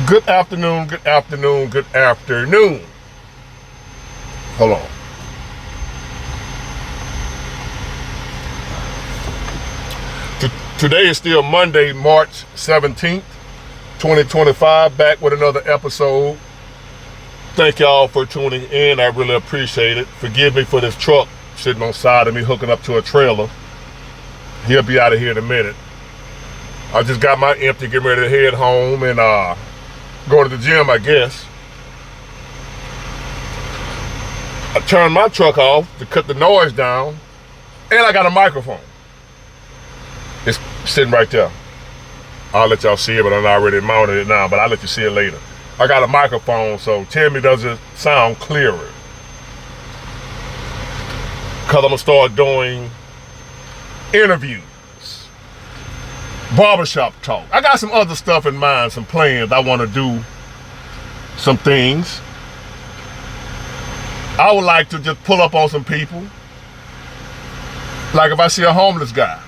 Good afternoon, good afternoon, good afternoon. Hold on. Today is still Monday, March 17th, 2025, back with another episode. Thank y'all for tuning in. I really appreciate it. Forgive me for this truck sitting on the side of me hooking up to a trailer. He'll be out of here in a minute. I just got my empty, getting ready to head home and go to the gym, I guess. I turned my truck off to cut the noise down, and I got a microphone. It's sitting right there. I'll let y'all see it, but I'm already mounted it now, but I'll let you see it later. I got a microphone, so tell me, does it sound clearer? Because I'm going to start doing interviews, barbershop talk. I got some other stuff in mind, some plans. I want to do some things. I would like to just pull up on some people. Like if I see a homeless guy,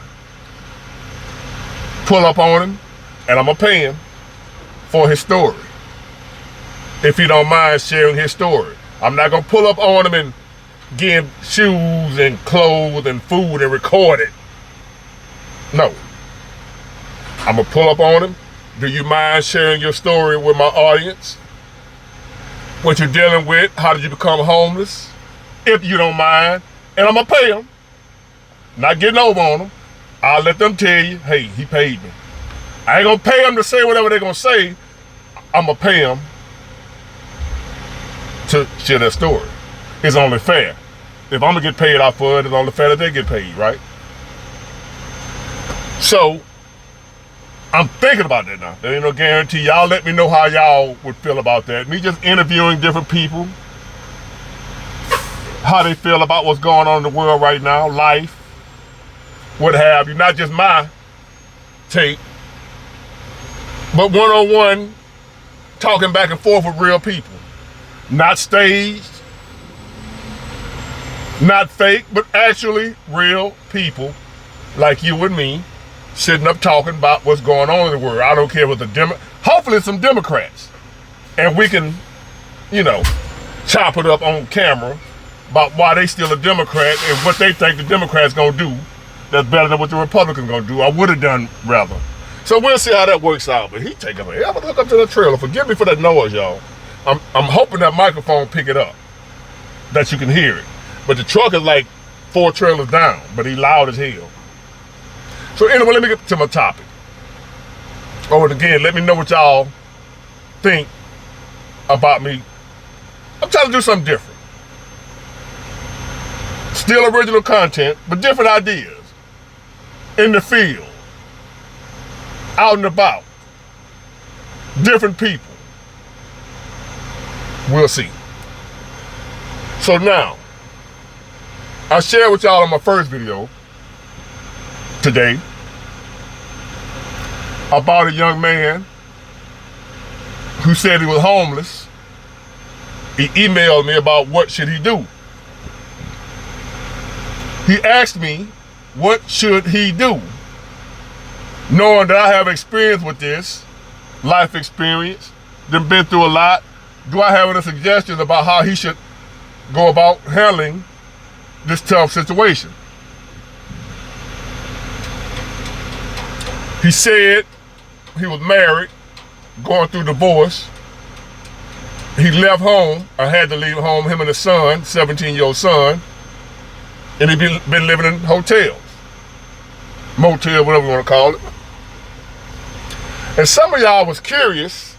pull up on him, and I'm going to pay him for his story. If he don't mind sharing his story. I'm not going to pull up on him and give him shoes and clothes and food and record it. No. I'm going to pull up on him. Do you mind sharing your story with my audience? What you're dealing with? How did you become homeless? If you don't mind. And I'm going to pay him. Not getting over on them. I'll let them tell you, hey, he paid me. I ain't going to pay them to say whatever they're going to say. I'm going to pay them to share their story. It's only fair. If I'm going to get paid off for it, it's only fair that they get paid, right? So, I'm thinking about that now. There ain't no guarantee. Y'all let me know how y'all would feel about that. Me just interviewing different people. How they feel about what's going on in the world right now. Life. What have you. Not just my take. But one-on-one. Talking back and forth with real people. Not staged. Not fake. But actually real people. Like you and me. Sitting up talking about what's going on in the world. I don't care what hopefully some Democrats. And we can, chop it up on camera about why they still a Democrat and what they think the Democrats gonna do that's better than what the Republicans gonna do. I would have done rather. So we'll see how that works out. But he taking a hell of a look up to the trailer. Forgive me for that noise, y'all. I'm hoping that microphone pick it up. That you can hear it. But the truck is like 4 trailers down, but he loud as hell. So anyway, let me get to my topic. And again, let me know what y'all think about me. I'm trying to do something different. Still original content, but different ideas. In the field. Out and about. Different people. We'll see. So now, I shared with y'all in my first video today about a young man who said he was homeless. He emailed me about what should he do. He asked me, what should he do? Knowing that I have experience with this, life experience, been through a lot, do I have any suggestions about how he should go about handling this tough situation? He said he was married, going through divorce. He left home, or had to leave home, him and his son, 17-year-old son, and he been living in hotels, motel, whatever you want to call it. And some of y'all was curious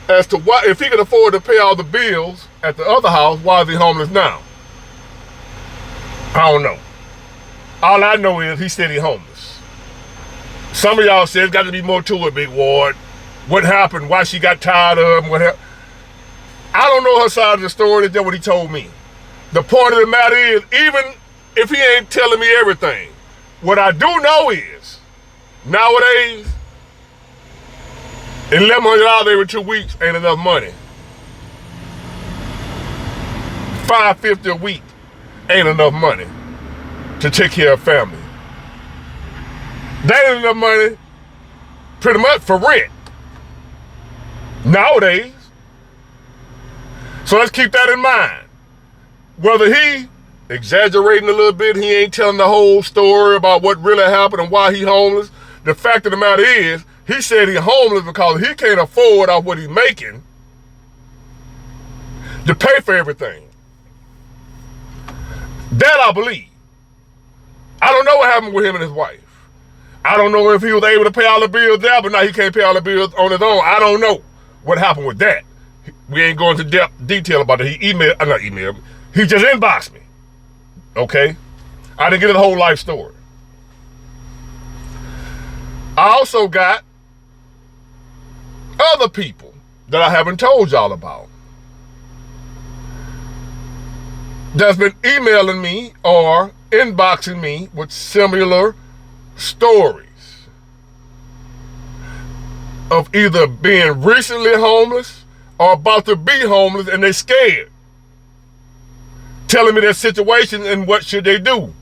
as to why, if he could afford to pay all the bills at the other house, why is he homeless now? I don't know. All I know is he said he's homeless. Some of y'all said it's got to be more to it, Big Ward. What happened? Why she got tired of him? What happened? I don't know her side of the story. That's what he told me. The point of the matter is, even if he ain't telling me everything, what I do know is, nowadays, $1,100 every 2 weeks ain't enough money. $550 a week ain't enough money to take care of family. That ain't enough money pretty much for rent. nowadays. So let's keep that in mind. Whether he exaggerating a little bit, he ain't telling the whole story about what really happened and why he homeless. The fact of the matter is, he said he's homeless because he can't afford off what he's making to pay for everything. That I believe. I don't know what happened with him and his wife. I don't know if he was able to pay all the bills there, but now he can't pay all the bills on his own. I don't know what happened with that. We ain't going into detail about it. He emailed me. He just inboxed me. Okay? I didn't get the whole life story. I also got other people that I haven't told y'all about that's been emailing me or inboxing me with similar stories of either being recently homeless or about to be homeless and they're scared. Telling me their situation and what should they do.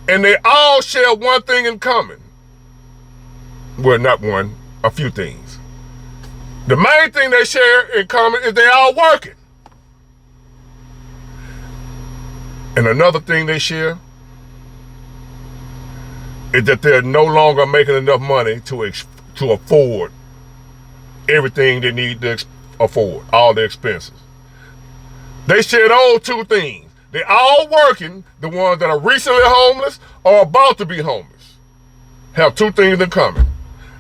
And they all share one thing in common. Well, not one, a few things. The main thing they share in common is they all working. And another thing they share is that they're no longer making enough money to afford everything they need to afford, all the expenses. They share those two things. They all working, the ones that are recently homeless or about to be homeless, have two things in common.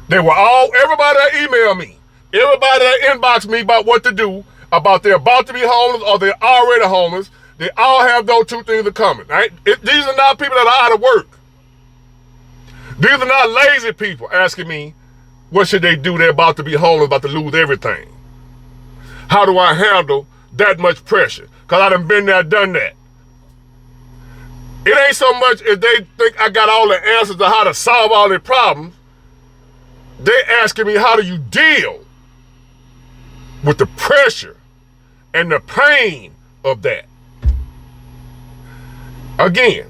They were all, everybody that emailed me, everybody that inboxed me about what to do, about they're about to be homeless or they're already homeless, they all have those two things in common. Right? These are not people that are out of work. These are not lazy people asking me, what should they do? They're about to be homeless, about to lose everything. How do I handle that much pressure? Because I done been there, done that. It ain't so much if they think I got all the answers to how to solve all their problems. They asking me, how do you deal with the pressure and the pain of that? Again,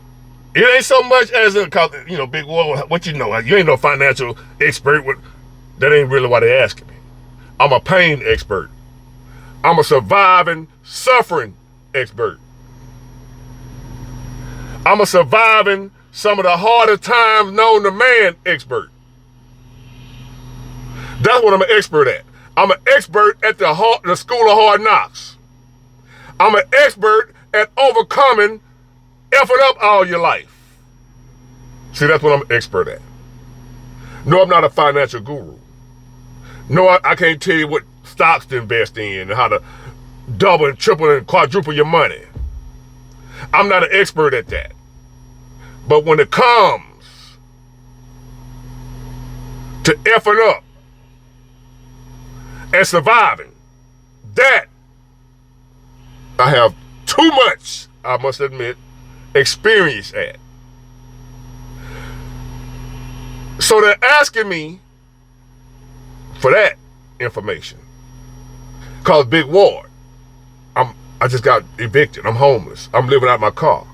it ain't so much as big what you know. You ain't no financial expert. That ain't really why they asking me. I'm a pain expert. I'm a surviving, suffering expert. I'm a surviving some of the harder times known to man expert. That's what I'm an expert at. I'm an expert at the school of hard knocks. I'm an expert at overcoming effing up all your life. See, that's what I'm an expert at. No, I'm not a financial guru. No, I can't tell you what stocks to invest in and how to double and triple and quadruple your money. I'm not an expert at that. But when it comes to effing up and surviving, that I have too much, I must admit, experience at. So they're asking me for that information. Cause Big Ward, I just got evicted. I'm homeless. I'm living out my car.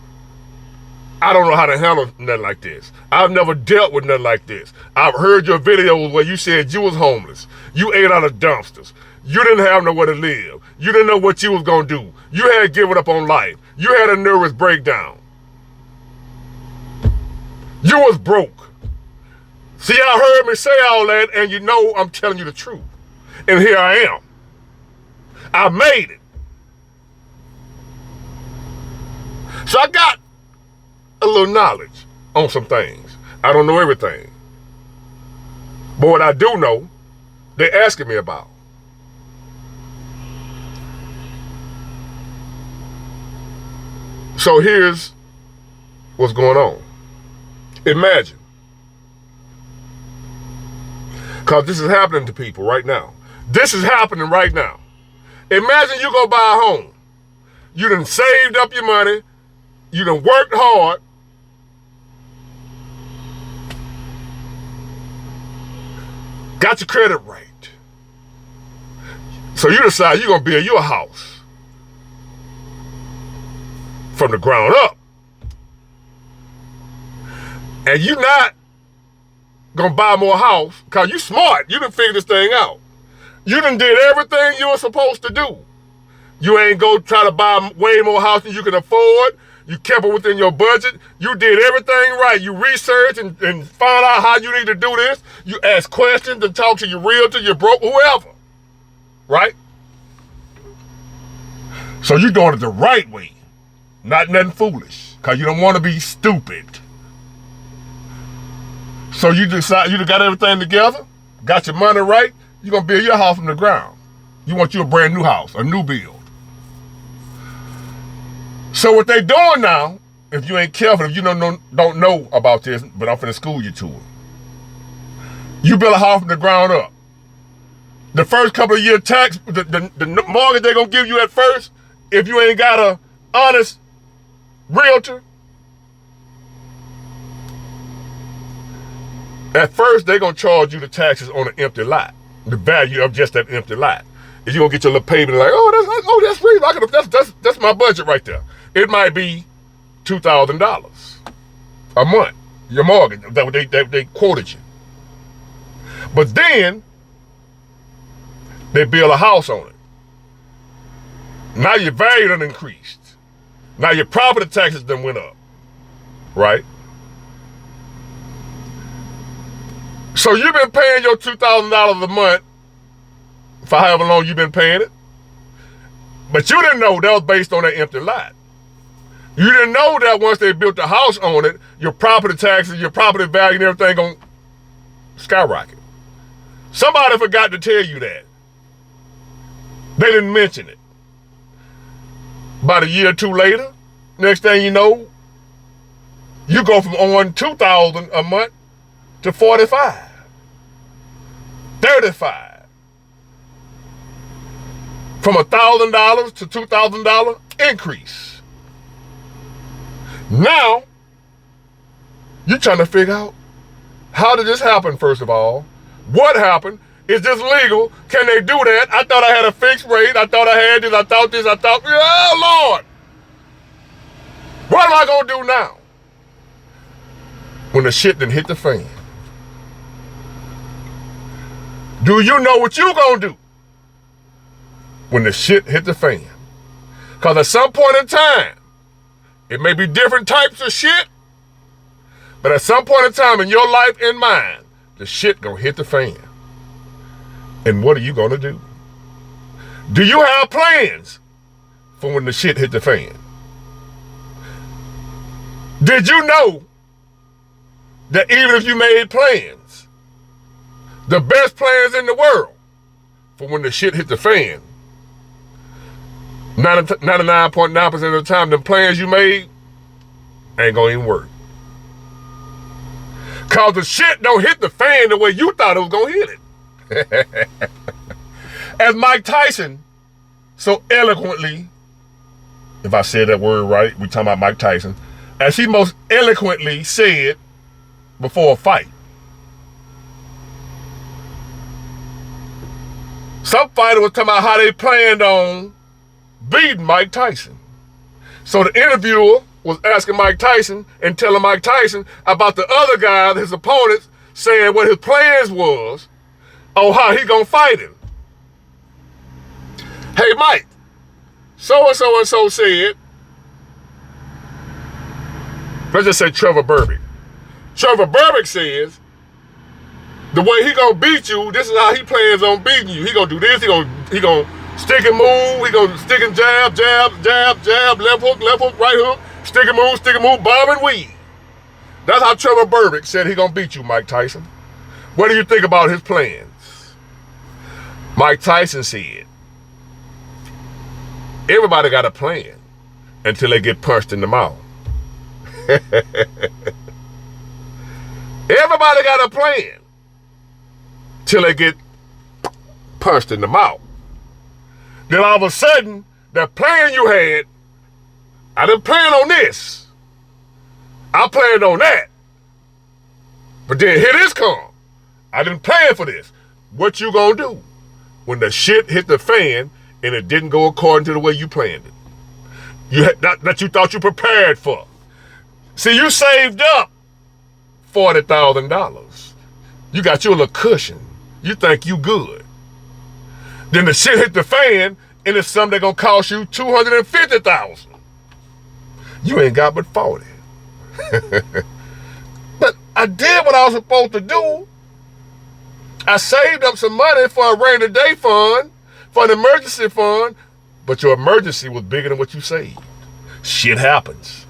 I don't know how to handle nothing like this. I've never dealt with nothing like this. I've heard your videos where you said you was homeless. You ate out of dumpsters. You didn't have nowhere to live. You didn't know what you was gonna do. You had given up on life. You had a nervous breakdown. You was broke. See, y'all heard me say all that, and you know I'm telling you the truth. And here I am. I made it. So I got a little knowledge on some things. I don't know everything. But what I do know, they're asking me about. So here's what's going on. Imagine. Because this is happening to people right now. This is happening right now. Imagine you go buy a home. You done saved up your money. You done worked hard. Got your credit right. So you decide you're going to build you a house from the ground up. And you're not going to buy more house because you smart. You done figured this thing out. You done did everything you were supposed to do. You ain't go try to buy way more house than you can afford. You kept it within your budget. You did everything right. You researched and found out how you need to do this. You asked questions and talked to your realtor, your broker, whoever. Right? So you're doing it the right way. Not nothing foolish. Because you don't want to be stupid. So you decide, you got everything together, got your money right, you're going to build your house from the ground. You want you a brand new house, a new build. So what they doing now, if you ain't careful, if you don't know about this, but I'm finna school you to it. You build a house from the ground up. The first couple of year tax, the mortgage they're gonna give you at first, if you ain't got a honest realtor, at first they're gonna charge you the taxes on an empty lot, the value of just that empty lot. If you gonna get your little payment like, that's real, that's my budget right there. It might be $2,000 a month, your mortgage, that they quoted you. But then, they build a house on it. Now your value done increased. Now your property taxes done went up, right? So you've been paying your $2,000 a month for however long you've been paying it. But you didn't know that was based on that empty lot. You didn't know that once they built the house on it, your property taxes, your property value and everything gonna skyrocket. Somebody forgot to tell you that. They didn't mention it. About a year or two later, next thing you know, you go from owing $2,000 a month to $45, $35. From $1,000 to $2,000 increase. Now, you're trying to figure out, how did this happen, first of all? What happened? Is this legal? Can they do that? I thought I had a fixed rate. I thought I had this. I thought, oh, Lord. What am I going to do now? When the shit done hit the fan. Do you know what you going to do when the shit hit the fan? Because at some point in time, it may be different types of shit, but at some point in time in your life and mine, the shit gonna hit the fan. And what are you gonna do? Do you have plans for when the shit hit the fan? Did you know that even if you made plans, the best plans in the world for when the shit hit the fan, 99.9% of the time, the plans you made ain't gonna even work. Cause the shit don't hit the fan the way you thought it was gonna hit it. As Mike Tyson so eloquently, if I said that word right, we talking about Mike Tyson, as he most eloquently said before a fight. Some fighter was talking about how they planned on beating Mike Tyson. So the interviewer was asking Mike Tyson and telling Mike Tyson about the other guy, his opponents, saying what his plans was on how he gonna fight him. Hey Mike, so-and-so and so said, let's just say Trevor Burbick. Trevor Burbick says, the way he gonna beat you, this is how he plans on beating you. He gonna do this, he gonna stick and move, he gonna stick and jab, left hook, right hook, stick and move, bob and weave. That's how Trevor Burbick said he gonna beat you, Mike Tyson. What do you think about his plans? Mike Tyson said, everybody got a plan until they get punched in the mouth. Everybody got a plan till they get punched in the mouth. Then all of a sudden, that plan you had, I didn't plan on this. I planned on that. But then here this come. I didn't plan for this. What you gonna do when the shit hit the fan and it didn't go according to the way you planned it? That you thought you prepared for. See, you saved up $40,000. You got your little cushion. You think you good. Then the shit hit the fan, and it's something that's gonna cost you $250,000. You ain't got but 40. But I did what I was supposed to do. I saved up some money for a rainy day fund, for an emergency fund, but your emergency was bigger than what you saved. Shit happens.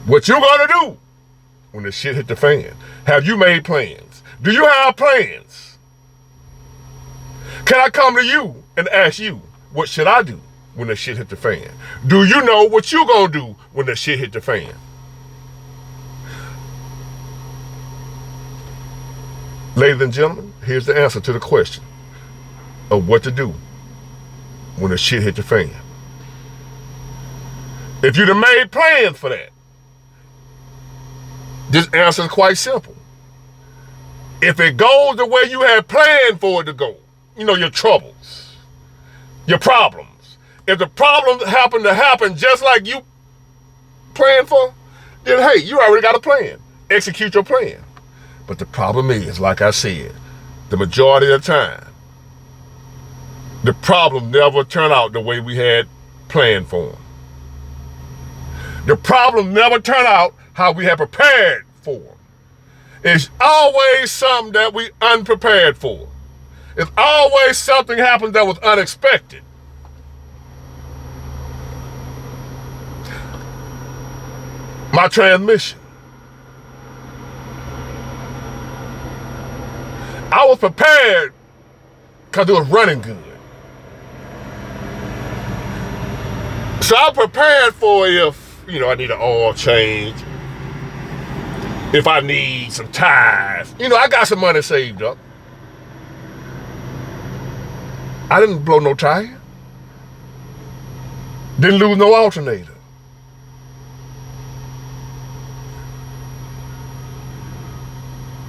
What you gonna do when the shit hit the fan? Have you made plans? Do you have plans? Can I come to you and ask you, what should I do when the shit hit the fan? Do you know what you gonna do when the shit hit the fan? Ladies and gentlemen, here's the answer to the question of what to do when the shit hit the fan. If you'd have made plans for that, this answer is quite simple. If it goes the way you had planned for it to go, you know, your troubles, your problems, if the problems happen to happen just like you planned for, then hey, you already got a plan. Execute your plan. But the problem is, like I said, the majority of the time, the problem never turn out the way we had planned for them. The problem never turn out how we had prepared for them. It's always something that we unprepared for. It's always something happens that was unexpected. My transmission. I was prepared because it was running good. So I prepared for if, you know, I need an oil change, if I need some tires. You know, I got some money saved up. I didn't blow no tire. Didn't lose no alternator.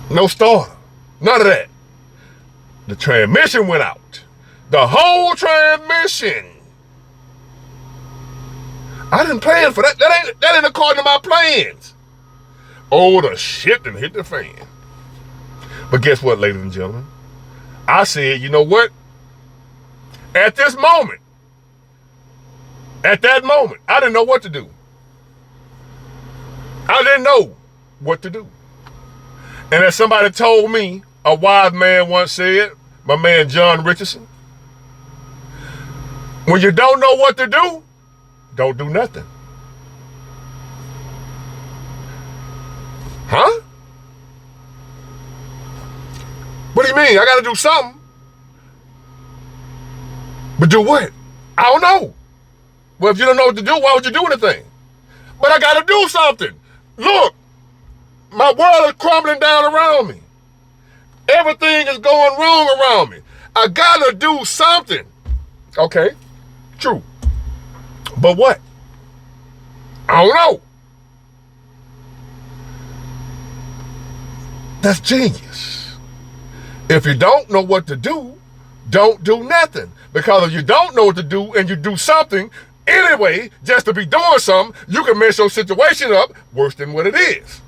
No starter. None of that. The transmission went out. The whole transmission. I didn't plan for that. That ain't according to my plans. Oh, the shit done hit the fan. But guess what, ladies and gentlemen? I said, you know what? At this moment, at that moment, I didn't know what to do. I didn't know what to do. And as somebody told me, a wise man once said, my man John Richardson, when you don't know what to do, don't do nothing. Huh? What do you mean? I gotta do something. But do what? I don't know. Well, if you don't know what to do, why would you do anything? But I gotta do something. Look, my world is crumbling down around me. Everything is going wrong around me. I gotta do something. Okay, true. But what? I don't know. That's genius. If you don't know what to do, don't do nothing. Because if you don't know what to do and you do something anyway, just to be doing something, you can mess your situation up worse than what it is.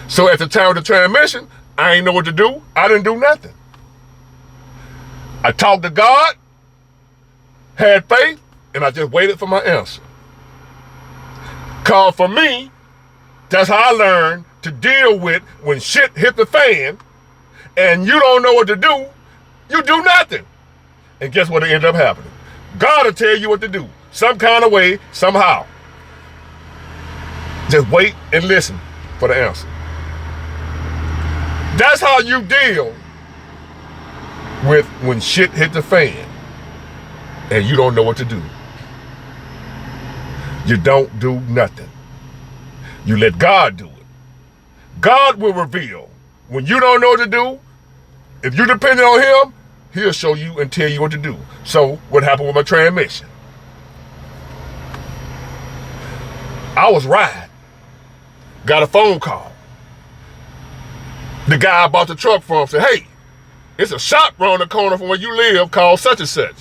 So at the time of the transmission, I ain't know what to do. I didn't do nothing. I talked to God, had faith, and I just waited for my answer. Cause for me, that's how I learned to deal with when shit hit the fan and you don't know what to do, you do nothing. And guess what ended up happening? God will tell you what to do. Some kind of way, somehow. Just wait and listen for the answer. That's how you deal with when shit hit the fan and you don't know what to do. You don't do nothing. You let God do it. God will reveal. When you don't know what to do, if you're dependent on him, he'll show you and tell you what to do. So what happened with my transmission? I was riding. Got a phone call. The guy I bought the truck from said, hey, it's a shop around the corner from where you live called such and such.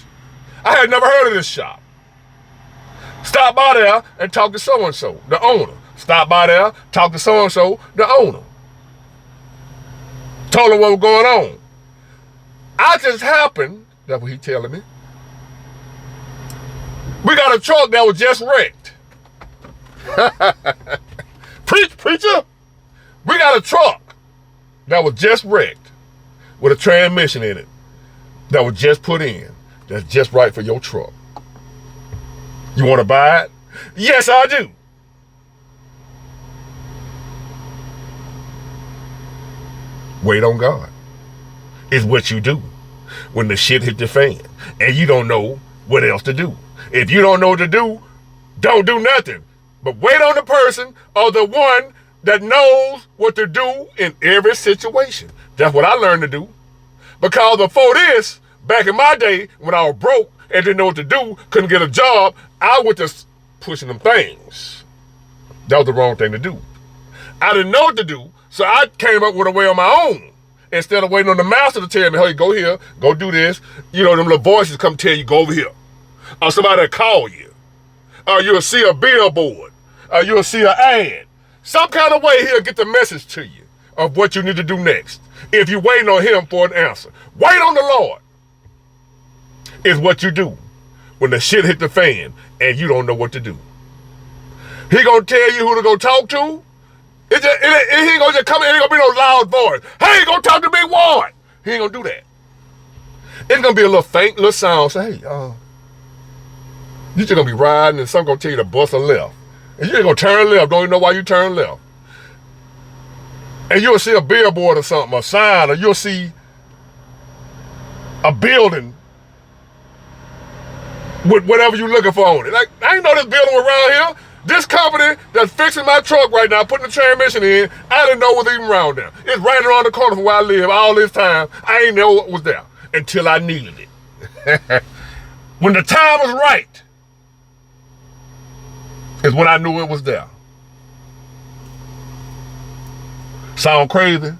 I had never heard of this shop. Stop by there and talk to so-and-so, the owner. Stop by there, talk to so-and-so, the owner. Told him what was going on. I what just happened, that's what he's telling me. We got a truck that was just wrecked. Preacher, we got a truck that was just wrecked with a transmission in it that was just put in. That's just right for your truck. You want to buy it? Yes, I do. Wait on God. It's what you do when the shit hit the fan and you don't know what else to do. If you don't know what to do, don't do nothing. But wait on the person or the one that knows what to do in every situation. That's what I learned to do. Because before this, back in my day, when I was broke and didn't know what to do, couldn't get a job, I was just pushing them things. That was the wrong thing to do. I didn't know what to do, so I came up with a way on my own. Instead of waiting on the master to tell me, hey, go here, go do this. You know, them little voices come tell you, go over here. Or somebody will call you. Or you'll see a billboard. Or you'll see an ad. Some kind of way he'll get the message to you of what you need to do next. If you're waiting on him for an answer. Wait on the Lord. Is what you do when the shit hit the fan and you don't know what to do. He gonna tell you who to go talk to. He ain't gonna just come in, ain't gonna be no loud voice. Hey, go talk to Big Ward. He ain't gonna do that. It's gonna be a little faint little sound. Say, hey, you just gonna be riding and some gonna tell you to bust a left. And you ain't gonna turn left, don't even know why you turn left. And you'll see a billboard or something, a sign, or you'll see a building with whatever you're looking for on it. Like, I ain't know this building was around here. This company that's fixing my truck right now, putting the transmission in, I didn't know was even around there. It's right around the corner from where I live all this time. I ain't know what was there until I needed it. When the time was right, is when I knew it was there. Sound crazy?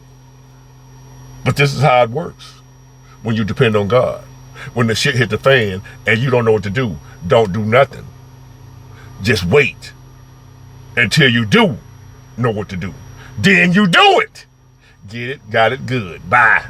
But this is how it works when you depend on God. When the shit hit the fan and you don't know what to do, don't do nothing. Just wait until you do know what to do. Then you do it. Get it? Got it? Good. Bye.